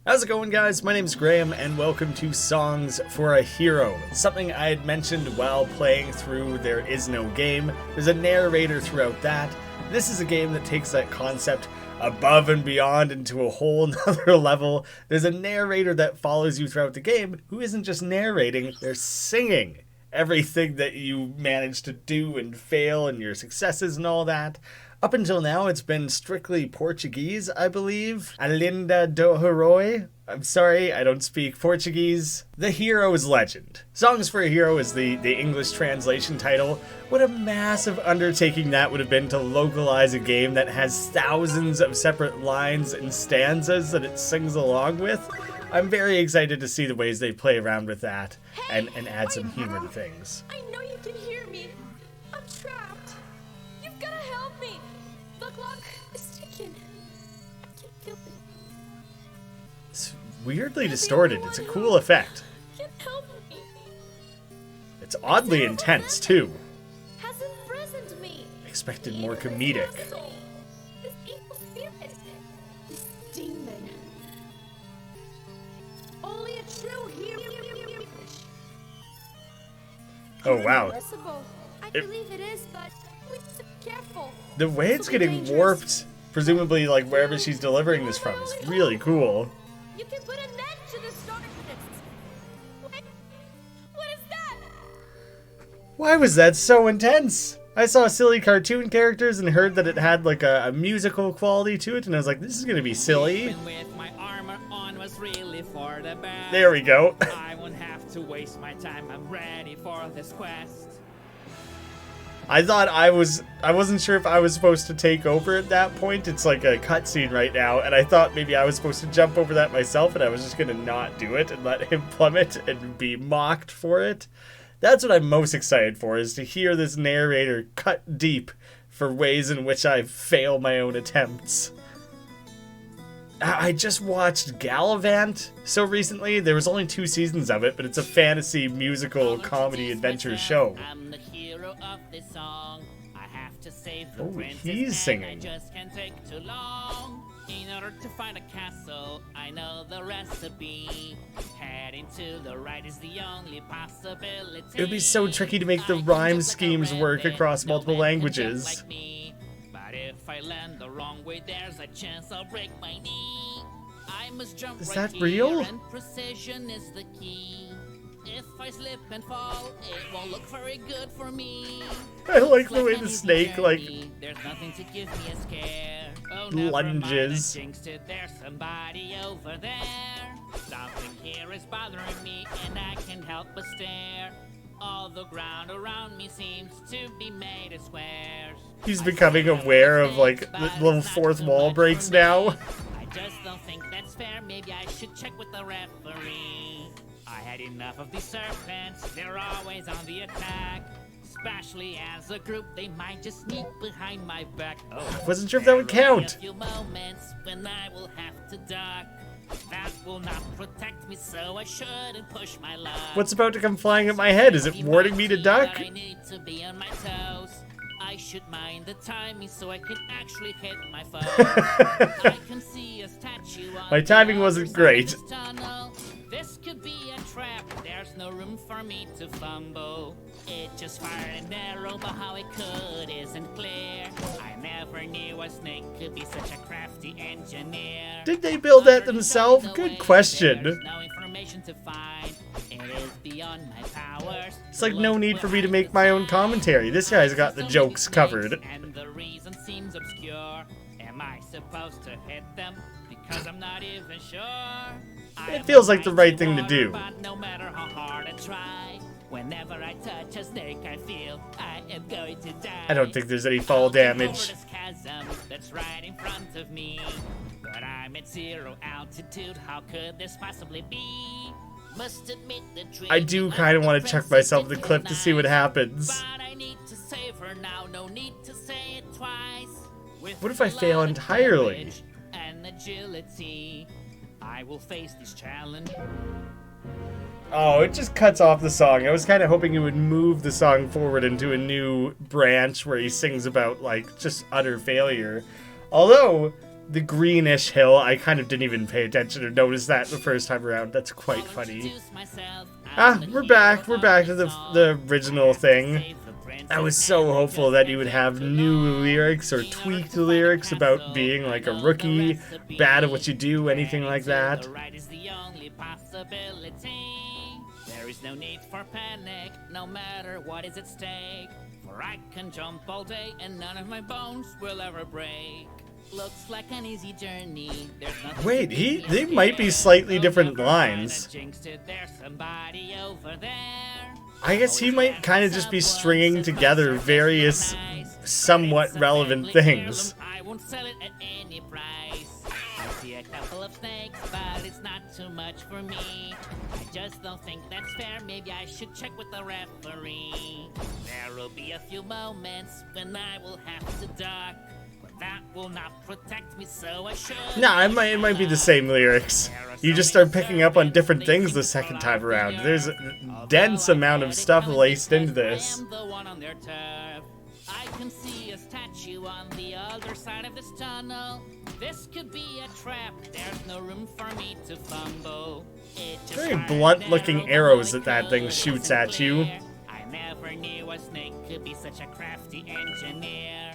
How's it going, guys? My name is Graham and welcome to Songs for a Hero. Something I had mentioned while playing through There Is No Game. There's a narrator throughout that. This is a game that takes that concept above and beyond into a whole nother level. There's a narrator that follows you throughout the game who isn't just narrating, they're singing everything that you manage to do and fail and your successes and all that. Up until now, it's been strictly Portuguese, I believe. LENDA do HERÓI. I'm sorry, I don't speak Portuguese. The Hero's Legend. Songs for a Hero is the English translation title. What a massive undertaking that would have been to localize a game that has thousands of separate lines and stanzas that it sings along with. I'm very excited to see the ways they play around with that and add some humor to things. I know you can hear me. I'm trapped. You've got to help me. The clock is ticking. I can't feel it. It's weirdly distorted. It's a cool effect. Can help me. It's oddly intense, too. Has imprisoned me. Expected more comedic. This evil spirit. This demon. Only a true hero. Oh, wow. I believe it is, but please be careful. The way it's getting warped, presumably like wherever she's delivering this from, is really cool. You can put an end to this darkness. What is that? Why was that so intense? I saw silly cartoon characters and heard that it had like a musical quality to it, and I was like, this is gonna be silly. There we go. I won't have to waste my time. I'm ready for this quest. I thought I wasn't sure if I was supposed to take over at that point. It's like a cutscene right now, and I thought maybe I was supposed to jump over that myself, and I was just gonna not do it and let him plummet and be mocked for it. That's what I'm most excited for, is to hear this narrator cut deep for ways in which I fail my own attempts. I just watched Gallivant so recently. There was only 2 seasons of it, but it's a fantasy musical comedy adventure show. I'm the hero of this song. I have to save the Oh, princess, he's singing. and I just can't take too long. In order to find a castle, I know the recipe. Heading to the right is the only possibility. It would be so tricky to make the rhyme schemes work across multiple languages. But if I land the wrong way, there's a chance I'll break my knee. I must jump Is right that real? here, and precision is the key. If I slip and fall, it won't look very good for me. I like the way An the easy snake, like, journey, there's nothing to give me a scare. Oh, lunges. Never mind, I jinxed it, there's somebody over there. Something here is bothering me, and I can't help but stare. All the ground around me seems to be made of squares. He's becoming aware of, like, the little fourth wall breaks now. I just don't think that's fair. Maybe I should check with the referee. I had enough of these serpents. They're always on the attack. Especially as a group, they might just sneak behind my back. Oh, Wasn't sure if that would count. a few moments when I will have to duck. That will not protect me, so I shouldn't push my luck. What's about to come flying at my head? Is it warning me to duck? I need to be on my toes. I should mind the timing so I can actually hit my foe. I can see a statue on My timing the wasn't other great. side of this tunnel. This could be a trap. There's no room for me to fumble. It just fired an arrow, but how it could isn't clear. I never knew a snake could be such a crafty engineer. Did they build that themselves? Good question. There's no information to find. It is beyond my powers. It's like no need for me to make my own commentary. This guy's got the jokes covered. And the reason seems obscure. Am I supposed to hit them? Because I'm not even sure. It feels like the right thing to do. But no matter how hard I try, whenever I touch a snake, I feel I am going to die. I don't think there's any fall damage. Over this chasm that's right in front of me. But I'm at 0 altitude. How could this possibly be? Must admit the dream I do kind of want to chuck myself in the cliff to see what happens. But I need to save her now. No need to say it twice. What if I fail entirely? And agility, I will face this challenge. Oh, it just cuts off the song. I was kind of hoping it would move the song forward into a new branch where he sings about, like, just utter failure. Although, the greenish hill. I kind of didn't even pay attention or notice that the first time around. That's quite funny. Ah, we're back. We're back to the original thing. I was so hopeful that you would have new lyrics or tweaked lyrics about being like a rookie, bad at what you do, anything like that. There is no need for panic, no matter what is at stake. For I can jump all day and none of my bones will ever break. Looks like an easy journey. Wait, they might be slightly different lines. I guess he might kind of just be stringing together various somewhat relevant things. I won't sell it at any price. I see a couple of snakes, but it's not too much for me. I just don't think that's fair. Maybe I should check with the referee. There will be a few moments when I will have to duck. That will not protect me, so I should. Nah, it might be the same lyrics. You just start picking up on different things the second time around. There's a dense amount of stuff laced into this. I can see a statue on the other side of this tunnel. This could be a trap. There's no room for me to fumble. Very blunt-looking arrows that thing shoots at you. I never knew a snake could be such a crafty engineer.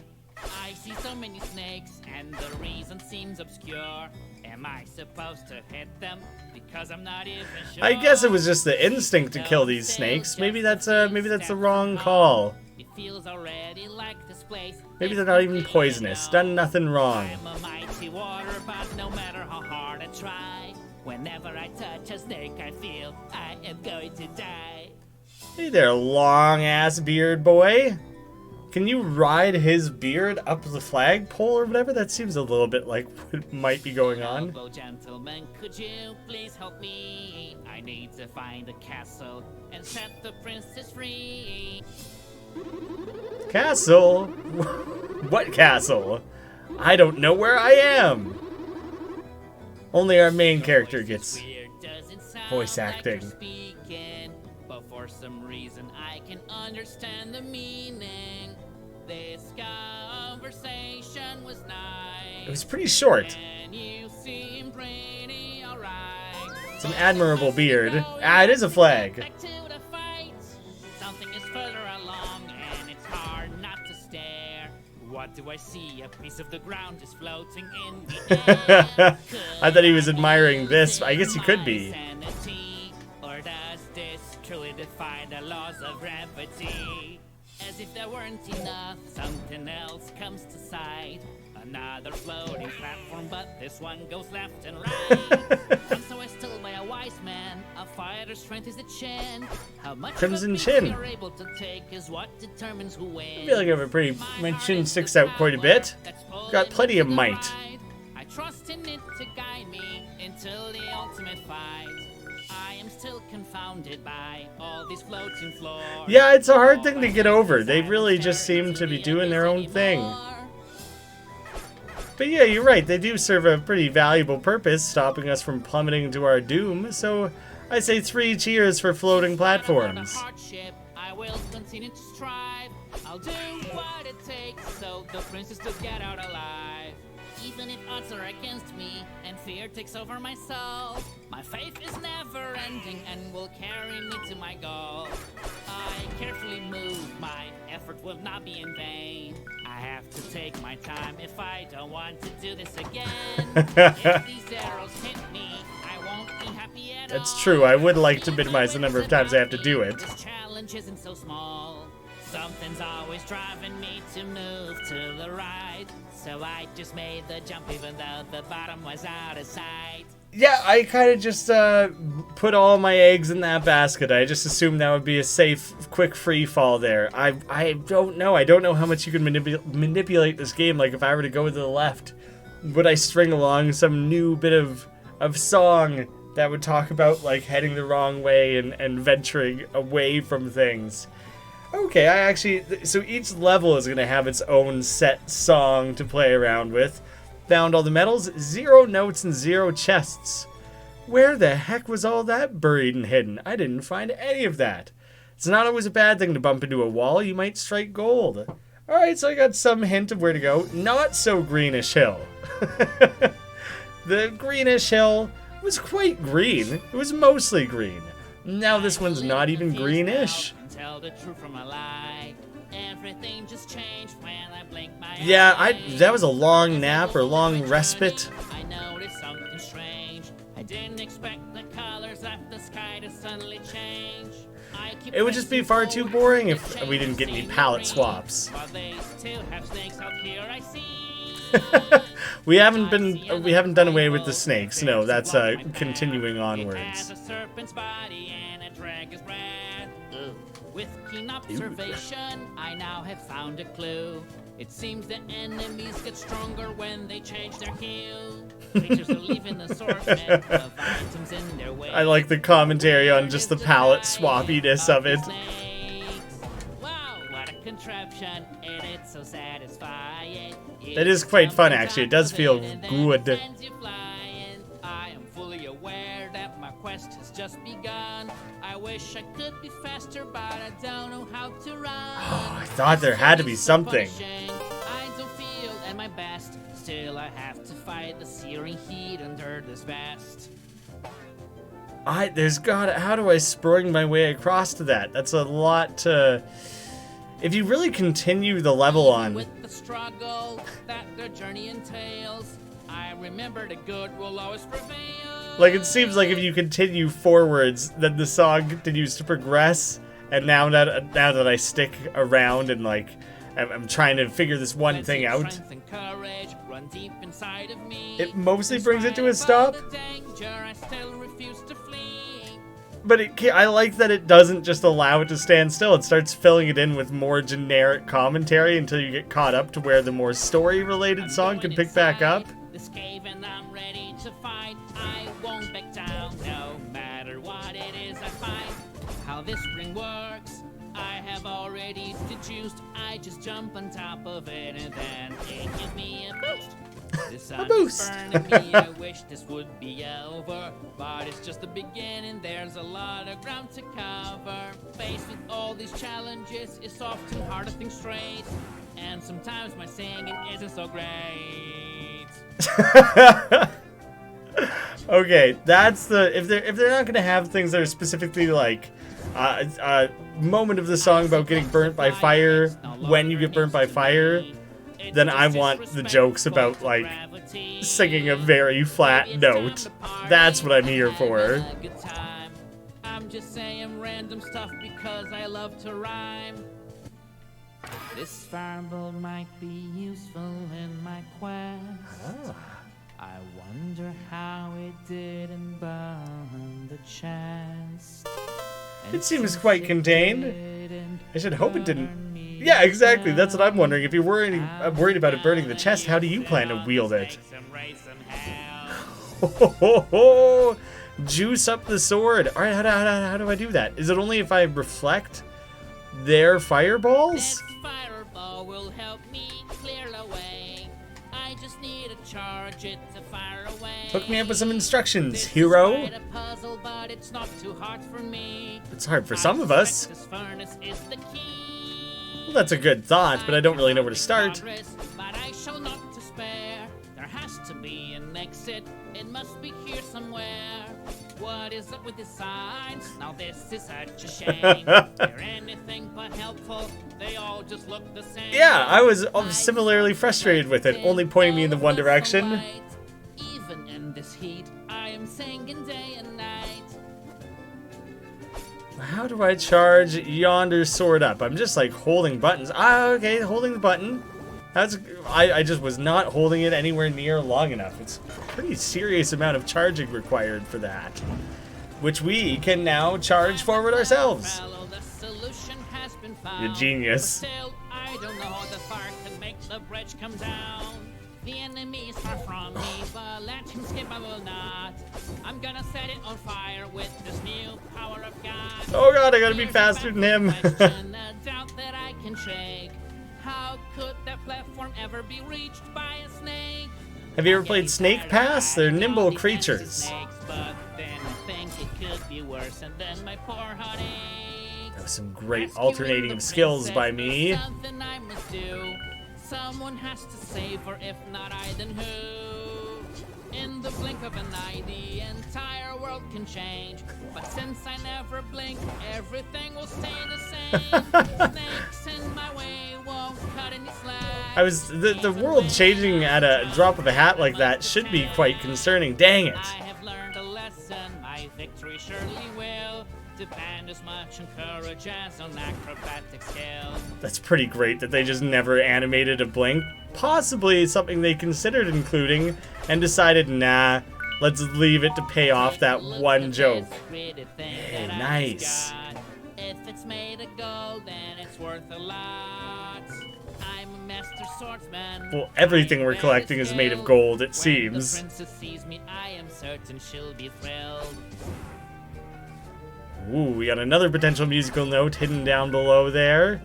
I see so many snakes, and the reason seems obscure. Am I supposed to hit them? Because I'm not even sure. I guess it was just the instinct to kill these snakes. Maybe that's the wrong call. It feels already like this place. Maybe they're not even poisonous. Done nothing wrong. I'm a mighty water, but no matter how hard I try, whenever I touch a snake, I feel I am going to die. Hey there, long-ass beard boy. Can you ride his beard up the flagpole or whatever? That seems a little bit like what might be going on. Hello, gentlemen, could you please help me? I need to find a castle and set the princess free. Castle? What castle? I don't know where I am. Only our main character gets voice acting. But for some reason I can understand the meaning. This conversation was nice. It was pretty short. And you seem pretty alright. It's an admirable beard. Ah, it is a flag. Back to the fight. Something is further along and it's hard not to stare. What do I see? A piece of the ground just floating in the air. I thought he was admiring this. I guess he could be. Or does this truly defy the laws of gravity? As if there weren't enough, something else comes to sight. Another floating platform, but this one goes left and right. And so I still by a wise man, a fighter's strength is the chin. How much Crimson chin. you're able to take is what determines who wins. I feel like I have my chin sticks out quite a bit. Got plenty of might. I trust in it to guide me until the ultimate fight. I am still confounded by all these floating floors. Yeah, it's a hard thing to get over. They really just seem to be doing their own thing. But yeah, you're right. They do serve a pretty valuable purpose, stopping us from plummeting to our doom. So I say 3 cheers for floating platforms. I will continue to strive. I'll do what it takes so the princess to get out alive. Even if odds are against me and fear takes over my soul, my faith is never ending and will carry me to my goal. I carefully move, my effort will not be in vain. I have to take my time if I don't want to do this again. If these arrows hit me, I won't be happy at all. That's true. I would like to minimize the number of times I have to do it. This challenge isn't so small. Something's always driving me to move to the right. So I just made the jump even though the bottom was out of sight. Yeah, I kind of just put all my eggs in that basket. I just assumed that would be a safe, quick free fall there. I don't know. I don't know how much you can manipulate this game. Like, if I were to go to the left, would I string along some new bit of song that would talk about, like, heading the wrong way and venturing away from things? Okay, so each level is going to have its own set song to play around with. Found all the medals, 0 notes, and 0 chests. Where the heck was all that buried and hidden? I didn't find any of that. It's not always a bad thing to bump into a wall. You might strike gold. Alright, so I got some hint of where to go. Not so greenish hill. The greenish hill was quite green. It was mostly green. Now this one's not even greenish. Tell the truth from a lie. Everything just changed when I blinked my Yeah, that was a long nap or long respite. I noticed something strange. I didn't expect the colors of the sky to suddenly change. It would just be far too boring if we didn't get any palette swaps. We haven't done away with the snakes. No, that's continuing onwards. With keen observation, I now have found a clue. It seems the enemies get stronger when they change their hue. Creatures will leave an assortment of items in their way. I like the commentary on just the palette swappiness of it. Wow, what a contraption, and it's so satisfying. It is quite fun, actually. It does feel good. I am fully aware that my quest has just begun. I wish I could be faster, but I don't know how to run. Oh, I thought there had to be something. I don't feel at my best. Still, I have to fight the searing heat under this vest. How do I spring my way across to that? That's a lot to... If you really continue the level on... With the struggle that the journey entails, I remember the good will always prevail. Like, it seems like if you continue forwards, then the song continues to progress. And now that I stick around and, like, I'm trying to figure this one thing out, it mostly brings it to a stop. But I like that it doesn't just allow it to stand still. It starts filling it in with more generic commentary until you get caught up to where the more story-related song can pick back up. This cave and I'm ready to fight. I won't back down, no matter what it is I find. How this ring works, I have already deduced. I just jump on top of it and then it gives me a boost. The sun is burning me, I wish this would be over, but it's just the beginning, there's a lot of ground to cover. Faced with all these challenges, it's often hard to think straight, and sometimes my singing isn't so great. Okay, that's the... If they're not gonna have things that are specifically like a moment of the song about getting burnt by fire when you get burnt by fire, then I want the jokes about, like, singing a very flat note. That's what I'm here for. I'm just saying random stuff because I love to rhyme. This Farmville might be useful in my quest. I wonder how it didn't burn the chest. It seems quite contained. I should hope it didn't. Yeah, exactly. That's what I'm wondering. If you're worried about it burning the chest, how do you plan to wield it? Juice up the sword. All right, how do I do that? Is it only if I reflect their fireballs? This fireball will help me clear the way. I just need to charge it to fire away. Hook me up with some instructions, hero. It's quite a puzzle, but it's not too hard for me. It's hard for some of us. This furnace is the key. Well, that's a good thought, but I don't really know where to start. But I shall not despair. There has to be an exit. It must be here somewhere. What is up with the signs? Now this is such a shame. They're anything but helpful. They all just look the same. Yeah, I was similarly frustrated with it, only pointing me in the one direction. Even in this heat, I am singing day and night. How do I charge Yonder Sword up? I'm just like holding buttons. Okay, holding the button. I just was not holding it anywhere near long enough. It's a pretty serious amount of charging required for that, which we can now charge forward ourselves. You genius. I don't know how the fire can make the bridge come down. The enemy is far from me, but let him skip, I will not. I'm gonna set it on fire with this new power of God. Oh god, I gotta be faster than him. A doubt that I can shake. How could that platform ever be reached by a snake? Have you ever played Snake Pass? They're nimble creatures. But then I think it could be worse, and then my poor heartache. That was some great alternating of skills by me. Something I must do. Someone has to save her, if not I, then who? In the blink of an eye, the entire world can change. But since I never blink, everything will stay the same. Snakes in my way won't cut any slack. The world changing at a drop of a hat like that should be quite concerning. Dang it. I have learned a lesson, my victory surely will depend as much on courage as on acrobatic skill. That's pretty great that they just never animated a blink. Possibly something they considered including and decided, nah, let's leave it to pay off that one joke. Hey, nice. If it's made of gold, then it's worth a lot. I'm a master swordsman. Well, everything we're collecting is made of gold, it seems. When the princess sees me, I am certain she'll be thrilled. Ooh, we got another potential musical note hidden down below there.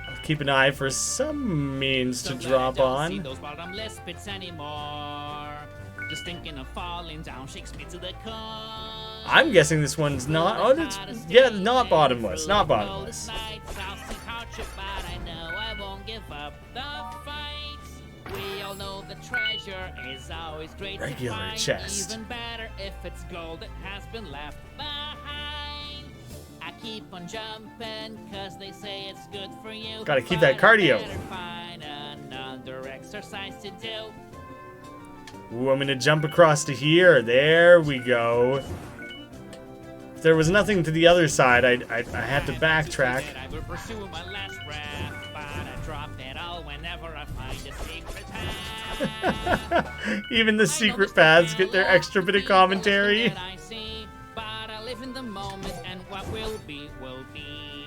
I'll keep an eye for some means to drop on. See those bottomless pits anymore. Just thinking of falling down shakes me to the core. I'm guessing this one's not. Oh, it's, yeah, not bottomless. Not bottomless. But I know I won't give up the fight. We all know the treasure is always great to Regular find. chest. Even better if it's gold that has been left behind. I keep on jumping cause they say it's good for you. Gotta keep that cardio. I better find another exercise to do. Ooh, I'm gonna jump across to here. There we go. If there was nothing to the other side, I had to backtrack. I will pursue my last breath, but I drop it all whenever I find a secret path. Even the secret paths get their extra bit of commentary. I see, but I live in the moment, and what will be, will be.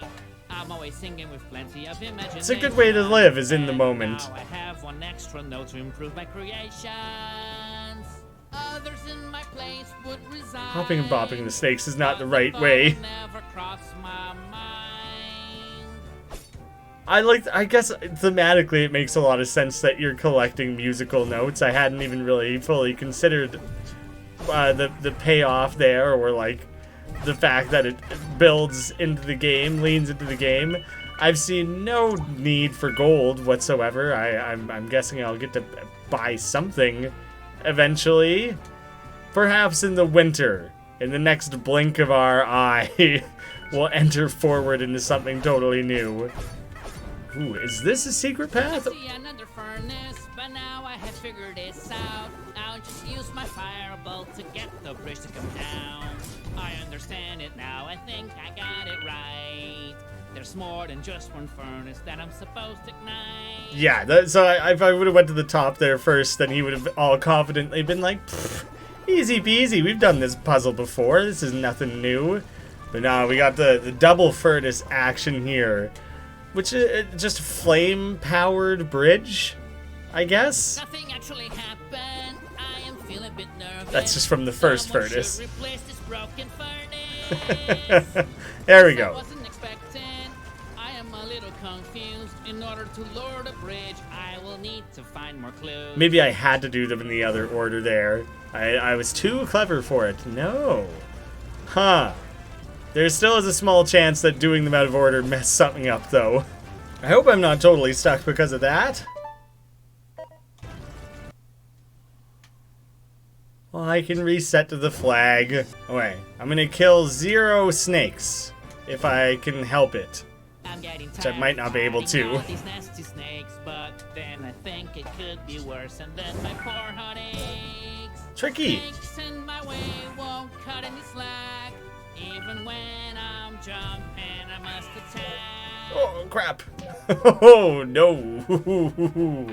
I'm always singing with plenty of imagination. It's a good way to live, is in the moment. Now I have one extra note to improve my creations. Others in my place would resign. Hopping and bopping the snakes is not the right way. Never crossed my mind. I guess thematically it makes a lot of sense that you're collecting musical notes. I hadn't even really fully considered the payoff there, or like the fact that it builds into the game, leans into the game. I've seen no need for gold whatsoever. I'm guessing I'll get to buy something eventually. Perhaps in the winter, in the next blink of our eye, we'll enter forward into something totally new. Ooh, is this a secret path? I see another furnace, but now I have figured this out. I'll just use my firebolt to get the bridge to come down. I understand it now, I think I got it right. There's more than just one furnace that I'm supposed to ignite. Yeah, so if I would have went to the top there first, then he would have all confidently been like, easy peasy, we've done this puzzle before, this is nothing new. But no, we got the double furnace action here, which is just a flame-powered bridge, I guess? Nothing actually happened. I am feeling a bit nervous. That's just from the first Someone furnace. should replace this broken furnace. There we I go. wasn't expecting. I am a little confused. In order to lower the bridge, I will need to find more clues. Maybe I had to do them in the other order there. I was too clever for it. No. Huh. There still is a small chance that doing them out of order messed something up, though. I hope I'm not totally stuck because of that. Well, I can reset to the flag. Okay, I'm gonna kill 0 snakes, if I can help it. I'm getting Which I might not be able to. all these nasty snakes, but then I think it could be worse, and then my poor heart aches. Tricky. Snakes in my way won't cut any slack. Even when I'm jumping, I must attack. Oh, crap. Oh, no.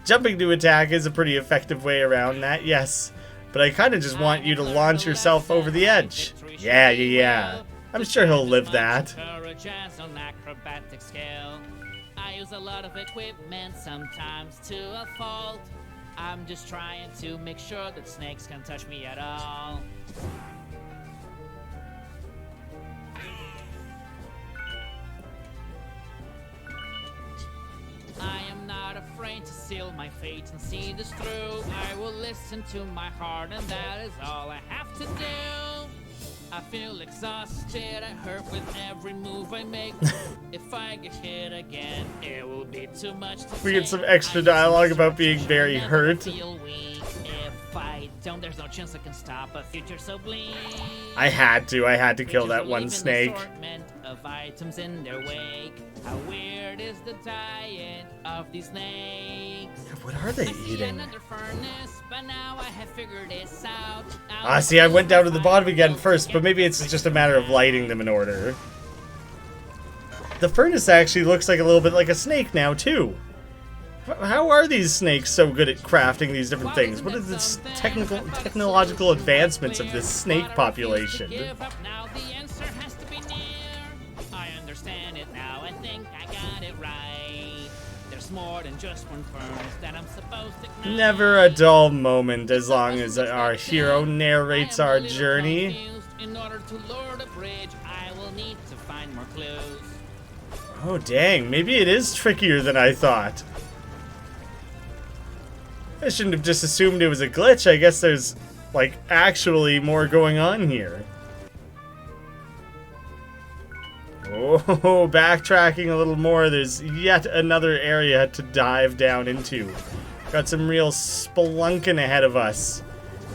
Jumping to attack is a pretty effective way around that, yes. But I kind of just want you to launch yourself over the edge. Yeah. I'm sure he'll live that. I use a lot of equipment, sometimes to a fault. I'm just trying to make sure that snakes can't touch me at all. I am not afraid to seal my fate and see this through. I will listen to my heart, and that is all I have to do. I feel exhausted, I hurt with every move I make. If I get hit again, it will be too much to We get take. some extra dialogue about being very hurt. Feel weak. If I don't, there's no chance I can stop a future so bleak. I had to kill that one snake. Of items in their wake. How weird is the diet of these snakes? What are they eating? Another furnace, but now I have figured this out. Ah, see, I went down to the bottom again first, but maybe it's just a matter of lighting them in order. The furnace actually looks like a little bit like a snake now, too. How are these snakes so good at crafting these different things? What are the technological advancements of this snake population? Now the answer has to be near. I understand it now. I think I got it right. There's more than just one furnace that I'm supposed to ignite. Never a dull moment as long as our hero narrates our journey. In order to lure the bridge, I will need to find more clues. Oh dang, maybe it is trickier than I thought. I shouldn't have just assumed it was a glitch. I guess there's, like, actually more going on here. Oh, backtracking a little more. There's yet another area to dive down into. Got some real spelunking ahead of us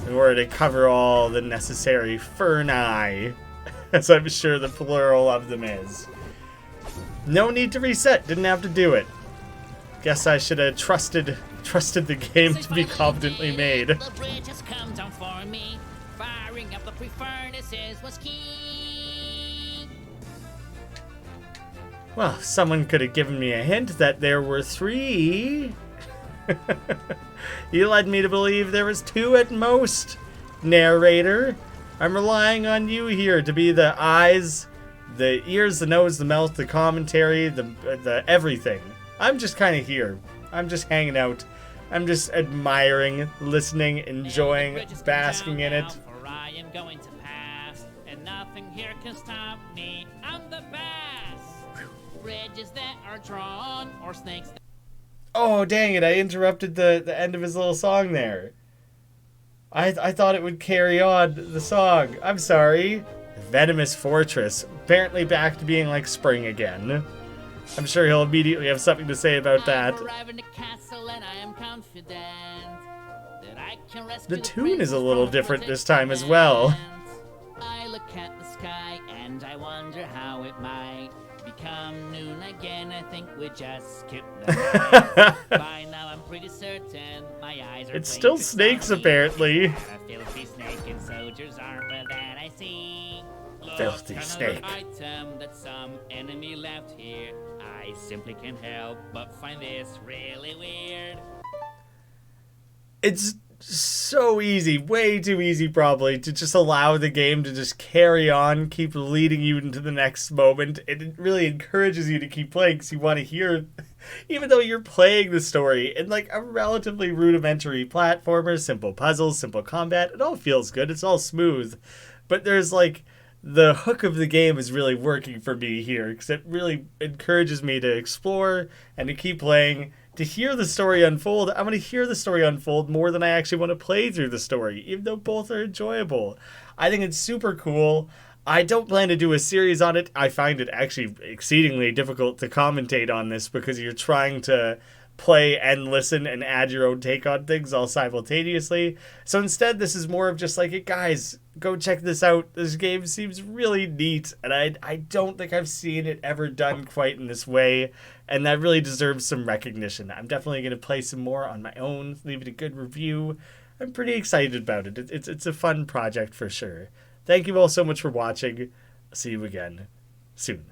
in order to cover all the necessary ferni, as I'm sure the plural of them is. No need to reset. Didn't have to do it. Guess I should have trusted the game to be competently made. The bridge has come down for me. Firing up the pre-furnaces was key. Well, someone could have given me a hint that there were 3. You led me to believe there was 2 at most. Narrator, I'm relying on you here to be the eyes, the ears, the nose, the mouth, the commentary, the everything. I'm just kind of here. I'm just hanging out. I'm just admiring, listening, enjoying, basking in it. For I am going to pass, and nothing here can stop me. I'm the best. Bridges that are drawn, or snakes. Oh, dang it. I interrupted the end of his little song there. I thought it would carry on the song. I'm sorry. Venomous Fortress. Apparently back to being like spring again. I'm sure he'll immediately have something to say about that. The tune is a little different this time as well. I look at the sky and I wonder how it might become noon again. I think we just skipped the night. By now I'm pretty certain my eyes are. It's still snakes apparently. A filthy snake in soldier's armor that I see. Filthy snake. Item that some enemy left here. I simply can't help but find this really weird. It's so easy, way too easy probably, to just allow the game to just carry on, keep leading you into the next moment. It really encourages you to keep playing because you want to hear, even though you're playing the story in like a relatively rudimentary platformer, simple puzzles, simple combat, it all feels good, it's all smooth. But there's like, the hook of the game is really working for me here because it really encourages me to explore and to keep playing, to hear the story unfold. I'm going to hear the story unfold more than I actually want to play through the story, even though both are enjoyable. I think it's super cool. I don't plan to do a series on it. I find it actually exceedingly difficult to commentate on this because you're trying to play and listen and add your own take on things all simultaneously. So instead, this is more of just like, hey guys, go check this out. This game seems really neat, and I don't think I've seen it ever done quite in this way, and that really deserves some recognition. I'm definitely going to play some more on my own, leave it a good review. I'm pretty excited about it. It's a fun project for sure. Thank you all so much for watching. See you again soon.